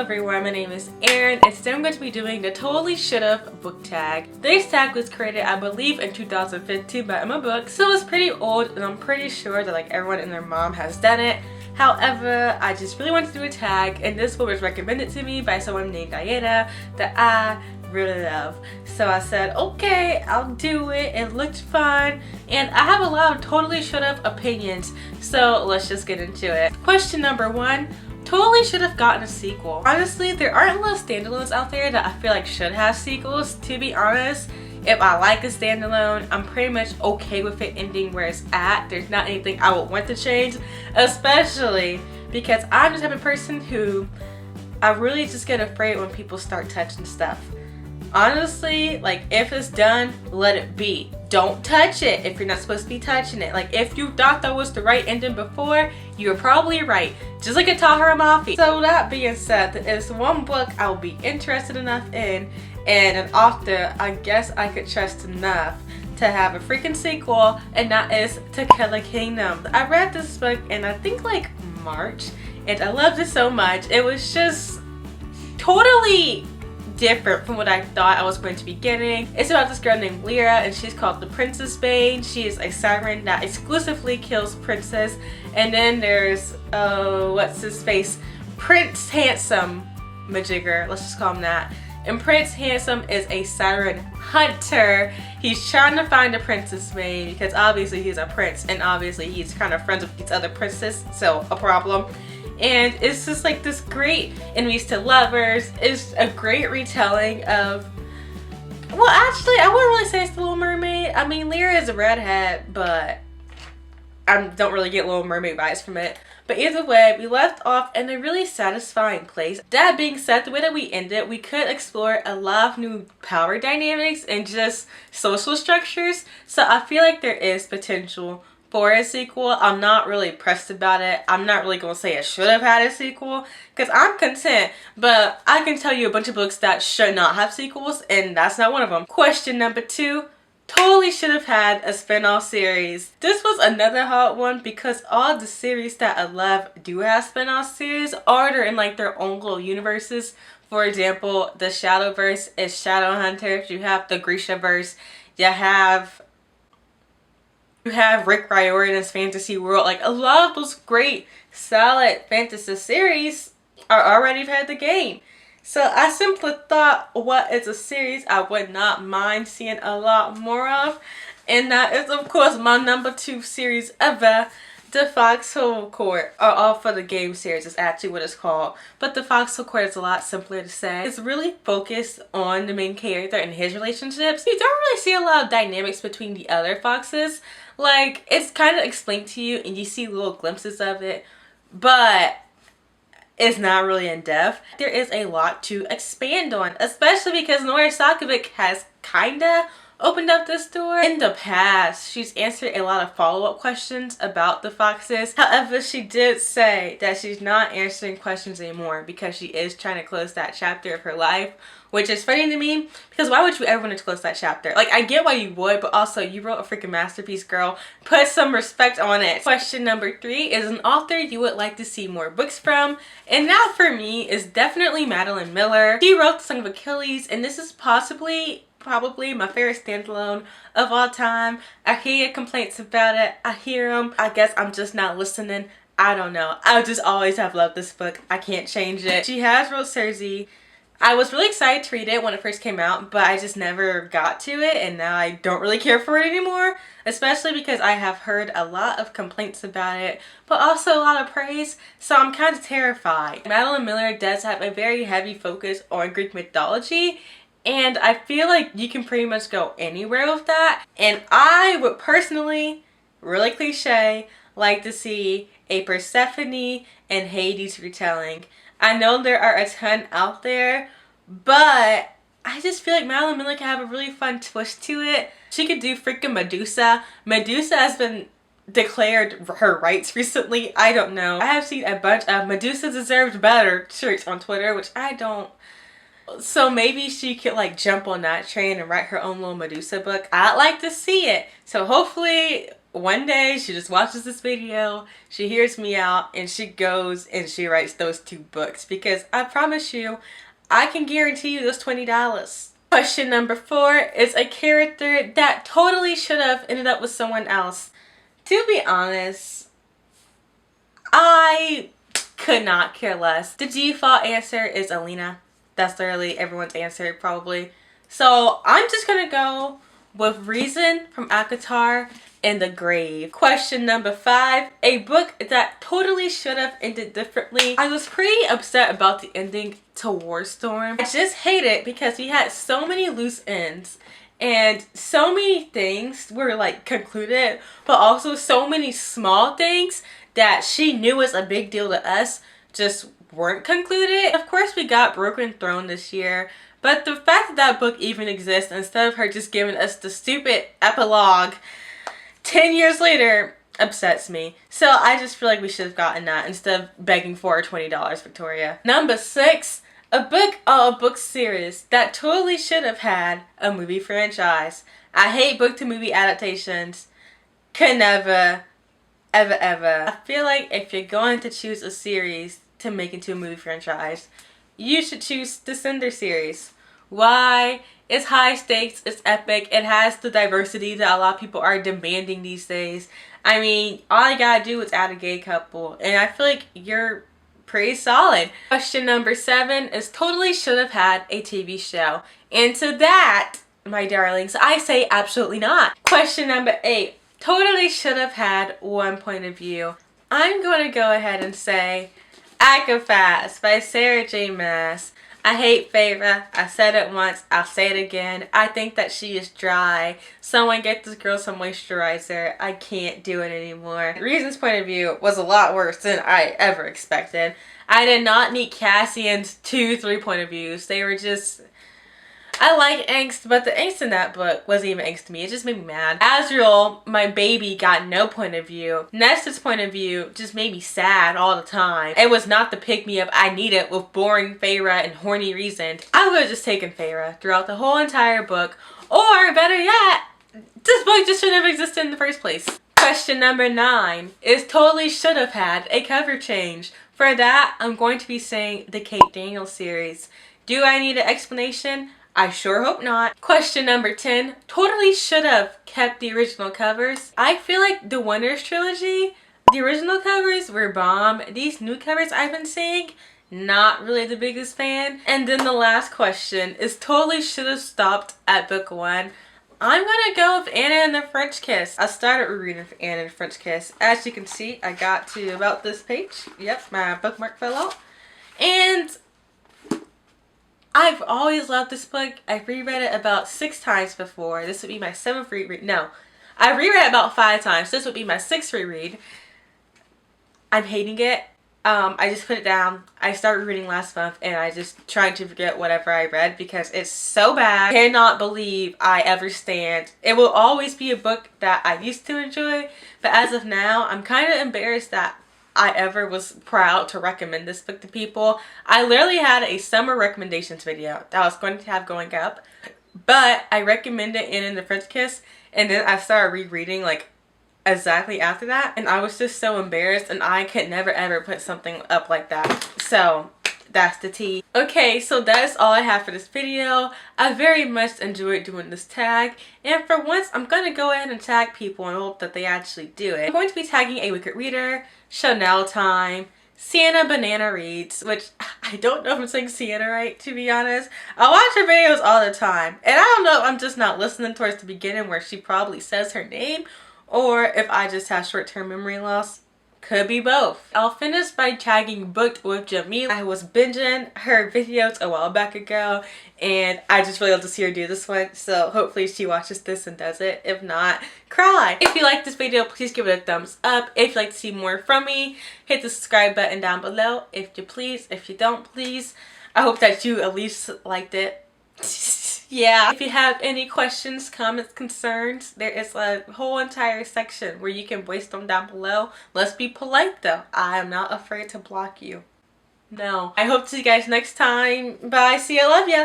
everyone, my name is Aaryn and today I'm going to be doing the Totally Should've book tag. This tag was created, I believe, in 2015 by emmabooks, so it's pretty old and I'm pretty sure that like everyone and their mom has done it. However, I just really wanted to do a tag and this book was recommended to me by someone named Diana that I really love. So I said, okay, I'll do it. It looked fun and I have a lot of totally should've opinions, so let's just get into it. Question number one. Totally should have gotten a sequel. Honestly, there aren't a lot of standalones out there that I feel like should have sequels. To be honest, if I like a standalone, I'm pretty much okay with it ending where it's at. There's not anything I would want to change, especially because I'm the type of person who I really just get afraid when people start touching stuff. Honestly, like if it's done, let it be. Don't touch it if you're not supposed to be touching it. Like if you thought that was the right ending before, you're probably right. Just like a Tahara Mafi. So that being said, there is one book I'll be interested enough in and an author I guess I could trust enough to have a freaking sequel, and that is To Kill a Kingdom. I read this book in I think like March and I loved it so much. It was just totally different from what I thought I was going to be getting. It's about this girl named Lyra and she's called the Princess Bane. She is a siren that exclusively kills princes. And then there's what's his face? Prince Handsome Majigger, let's just call him that. And Prince Handsome is a siren hunter. He's trying to find a Princess Bane because obviously he's a prince and obviously he's kind of friends with these other princes, so a problem. And it's just like this great enemies to lovers. It's a great retelling of, well actually I wouldn't really say it's the Little Mermaid. I mean Lyra is a redhead, but I don't really get Little Mermaid vibes from it. But either way, we left off in a really satisfying place. That being said, the way that we ended, we could explore a lot of new power dynamics and just social structures. So I feel like there is potential for a sequel. I'm not really pressed about it. I'm not really gonna say it should have had a sequel because I'm content, but I can tell you a bunch of books that should not have sequels and that's not one of them. Question number two. Totally should have had a spin-off series. This was another hot one because all the series that I love do have spin-off series, or they're in like their own little universes. For example, the Shadowverse is Shadowhunters. You have the Grishaverse. You have Rick Riordan's Fantasy World. Like a lot of those great solid fantasy series are already had the game. So I simply thought, what is a series I would not mind seeing a lot more of? And that is of course my number 2 series ever, The Foxhole Court, or All for the Game series is actually what it's called. But The Foxhole Court is a lot simpler to say. It's really focused on the main character and his relationships. You don't really see a lot of dynamics between the other foxes. Like, it's kind of explained to you and you see little glimpses of it, but it's not really in depth. There is a lot to expand on, especially because Nora Sakovic has kinda opened up this door. In the past, she's answered a lot of follow-up questions about the foxes. However, she did say that she's not answering questions anymore because she is trying to close that chapter of her life, which is funny to me because why would you ever want to close that chapter? Like, I get why you would, but also you wrote a freaking masterpiece, girl. Put some respect on it. Question number 3 is an author you would like to see more books from, and that for me is definitely Madeline Miller. She wrote The Song of Achilles, and this is probably my favorite standalone of all time. I hear complaints about it. I hear them. I guess I'm just not listening. I don't know. I just always have loved this book. I can't change it. She has wrote Cersei. I was really excited to read it when it first came out, but I just never got to it, and now I don't really care for it anymore, especially because I have heard a lot of complaints about it, but also a lot of praise, so I'm kind of terrified. Madeline Miller does have a very heavy focus on Greek mythology, and I feel like you can pretty much go anywhere with that, and I would personally, really cliche, like to see a Persephone and Hades retelling. I know there are a ton out there, but I just feel like Madeline Miller can have a really fun twist to it. She could do freaking Medusa. Medusa has been declared her rights recently. I don't know. I have seen a bunch of Medusa deserved better shirts on Twitter, which I don't. So maybe she could like jump on that train and write her own little Medusa book. I'd like to see it. So hopefully one day she just watches this video, she hears me out, and she goes and she writes those 2 books, because I promise you, I can guarantee you those $20. Question number 4 is a character that totally should have ended up with someone else. To be honest, I could not care less. The default answer is Alina. That's literally everyone's answer, probably. So I'm just gonna go with Reason from ACOTAR and The Grave. Question number 5, a book that totally should have ended differently. I was pretty upset about the ending to Warstorm. I just hate it because we had so many loose ends and so many things were like concluded, but also so many small things that she knew was a big deal to us just weren't concluded. Of course, we got Broken Throne this year, but the fact that that book even exists, instead of her just giving us the stupid epilogue 10 years later, upsets me. So I just feel like we should have gotten that instead of begging for $20, Victoria. Number 6, a book series that totally should have had a movie franchise. I hate book to movie adaptations. Could never, ever. I feel like if you're going to choose a series to make into a movie franchise, you should choose the Cinder series. Why? It's high stakes, it's epic, it has the diversity that a lot of people are demanding these days. I mean, all you gotta do is add a gay couple, and I feel like you're pretty solid. Question number 7 is totally should have had a TV show. And to that, my darlings, I say absolutely not. Question number 8, totally should have had one point of view. I'm going to go ahead and say Fast by Sarah J. Maas. I hate Feyre. I said it once. I'll say it again. I think that she is dry. Someone get this girl some moisturizer. I can't do it anymore. Reason's point of view was a lot worse than I ever expected. I did not need Cassian's 2-3 point of views. They were just... I like angst, but the angst in that book wasn't even angst to me. It just made me mad. Azriel, my baby, got no point of view. Nesta's point of view just made me sad all the time. It was not the pick-me-up I needed with boring Feyre and horny Reason. I would have just taken Feyre throughout the whole entire book. Or, better yet, this book just shouldn't have existed in the first place. Question number 9 is totally should have had a cover change. For that, I'm going to be saying the Kate Daniels series. Do I need an explanation? I sure hope not. Question number 10, totally should have kept the original covers. I feel like the Wonders trilogy, the original covers were bomb. These new covers I've been seeing, not really the biggest fan. And then the last question is totally should have stopped at book 1. I'm gonna go with Anna and the French Kiss. I started reading Anna and the French Kiss. As you can see, I got to about this page. Yep, my bookmark fell out. And I've always loved this book. I've reread it about 6 times before. This would be my 7th reread. No, I reread it about 5 times. This would be my 6th reread. I'm hating it. I just put it down. I started reading last month and I just tried to forget whatever I read because it's so bad. I cannot believe I ever stand. It will always be a book that I used to enjoy, but as of now, I'm kind of embarrassed that I ever was proud to recommend this book to people. I literally had a summer recommendations video that I was going to have going up, but I recommended Anna and the French Kiss, and then I started rereading like exactly after that, and I was just so embarrassed, and I could never ever put something up like that. So that's the tea. Okay, so that's all I have for this video. I very much enjoyed doing this tag, and for once I'm gonna go ahead and tag people and hope that they actually do it. I'm going to be tagging A Wicked Reader, Chanel Time, Sienna Banana Reads, which I don't know if I'm saying Sienna right, to be honest. I watch her videos all the time, and I don't know if I'm just not listening towards the beginning where she probably says her name, or if I just have short-term memory loss. Could be both. I'll finish by tagging Booked with Jamila. I was binging her videos a while back ago, and I just really love to see her do this one, so hopefully she watches this and does it. If not, cry. If you like this video, please give it a thumbs up. If you'd like to see more from me, hit the subscribe button down below if you please. If you don't, please. I hope that you at least liked it. Yeah. If you have any questions, comments, concerns, there is a whole entire section where you can voice them down below. Let's be polite though. I am not afraid to block you. No. I hope to see you guys next time. Bye. See ya. Love ya.